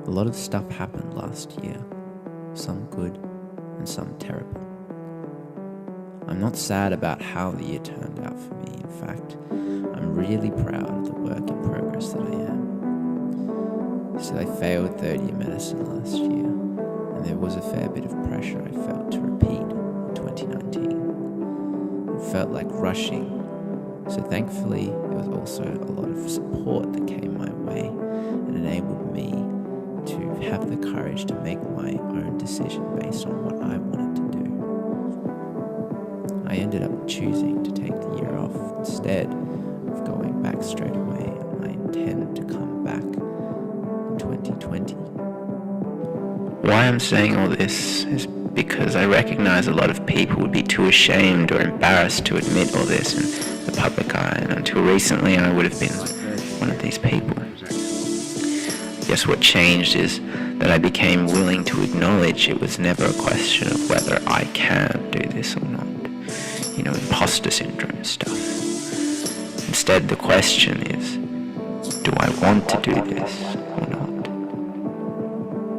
A lot of stuff happened last year, some good and some terrible. I'm not sad about how the year turned out for me. In fact, I'm really proud of the work in progress that I am. So I failed third-year medicine last year, and there was a fair bit of pressure I felt to repeat in 2019. It felt like rushing, so thankfully there was also a lot of support that came my way and enabled me to have the courage to make my own decision based on what I wanted to do. I ended up choosing to take the year off instead of going back straight away, and I intend to come back in 2020. Why I'm saying all this is because I recognize a lot of people would be too ashamed or embarrassed to admit all this in the public eye, and until recently I would have been one of these people. I guess what changed is that I became willing to acknowledge it was never a question of whether I can do this or not. Imposter syndrome stuff. Instead, the question is, do I want to do this or not?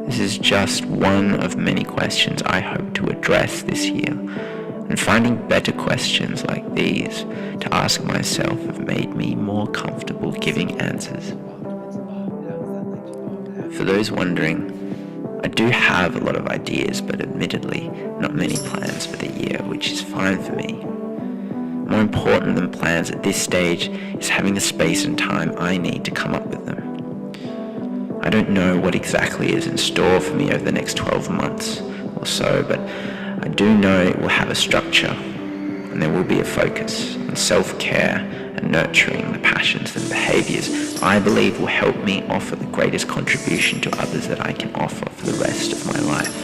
This is just one of many questions I hope to address this year, and finding better questions like these to ask myself have made me more comfortable giving answers. For those wondering, I do have a lot of ideas, but admittedly not many plans for the year, which is fine for me. More important than plans at this stage is having the space and time I need to come up with them. I don't know what exactly is in store for me over the next 12 months or so, but I do know it will have a structure, and there will be a focus on self-care and nurturing the passions and behaviours I believe will help me offer the greatest contribution to others that I can offer for the rest of my life.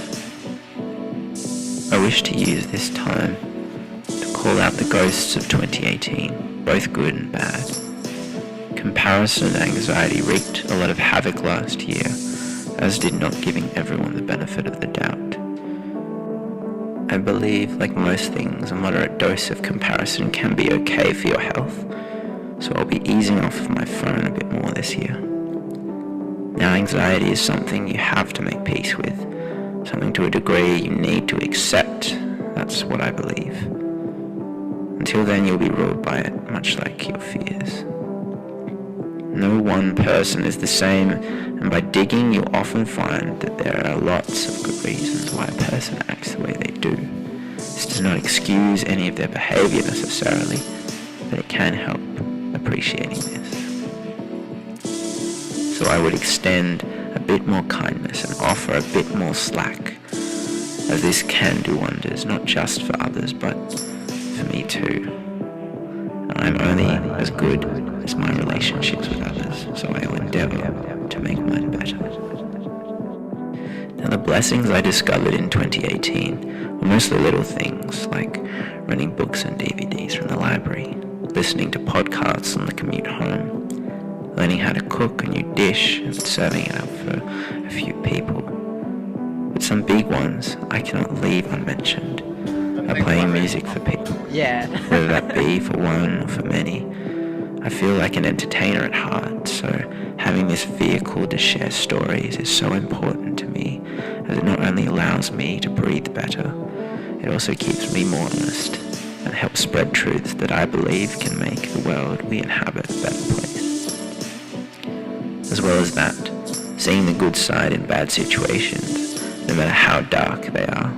I wish to use this time to call out the ghosts of 2018, both good and bad. Comparison and anxiety wreaked a lot of havoc last year, as did not giving everyone the benefit of the doubt. I believe, like most things, a moderate dose of comparison can be okay for your health, so I'll be easing off of my phone a bit more this year. Now, anxiety is something you have to make peace with, something to a degree you need to accept. That's what I believe. Until then, you'll be ruled by it, much like your fears. No one person is the same, and by digging, you'll often find that there are lots of good reasons why a person acts the way they do. This does not excuse any of their behavior necessarily, but it can help appreciating this. So I would extend a bit more kindness and offer a bit more slack, as this can do wonders, not just for others, but for me too. I'm only as good as my relationships with others, so I will endeavour to make mine better. Now, the blessings I discovered in 2018 were mostly little things, like renting books and DVDs from the library, listening to podcasts on the commute home, learning how to cook a new dish and serving it up for a few people. But some big ones I cannot leave unmentioned are playing music for people. Whether that be for one or for many. I feel like an entertainer at heart, so having this vehicle to share stories is so important to me, as it not only allows me to breathe better, it also keeps me more honest and helps spread truths that I believe can make the world we inhabit a better place. As well as that, seeing the good side in bad situations, no matter how dark they are,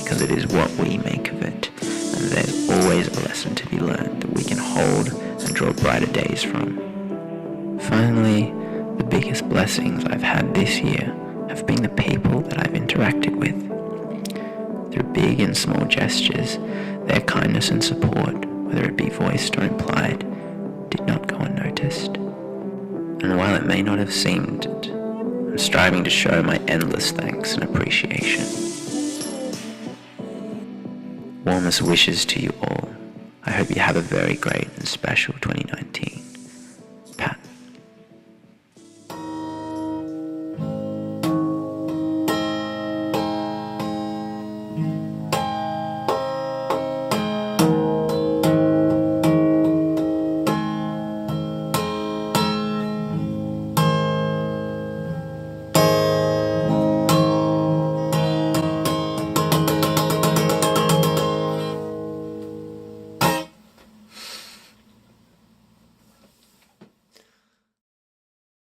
because it is what we make of it, and there's always a lesson to be learned that we can hold and draw brighter days from. Finally, the biggest blessings I've had this year have been the people that I've interacted with. Through big and small gestures, their kindness and support, whether it be voiced or implied, did not go unnoticed. And while it may not have seemed it, I'm striving to show my endless thanks and appreciation. Warmest wishes to you all. I hope you have a very great and special 2019.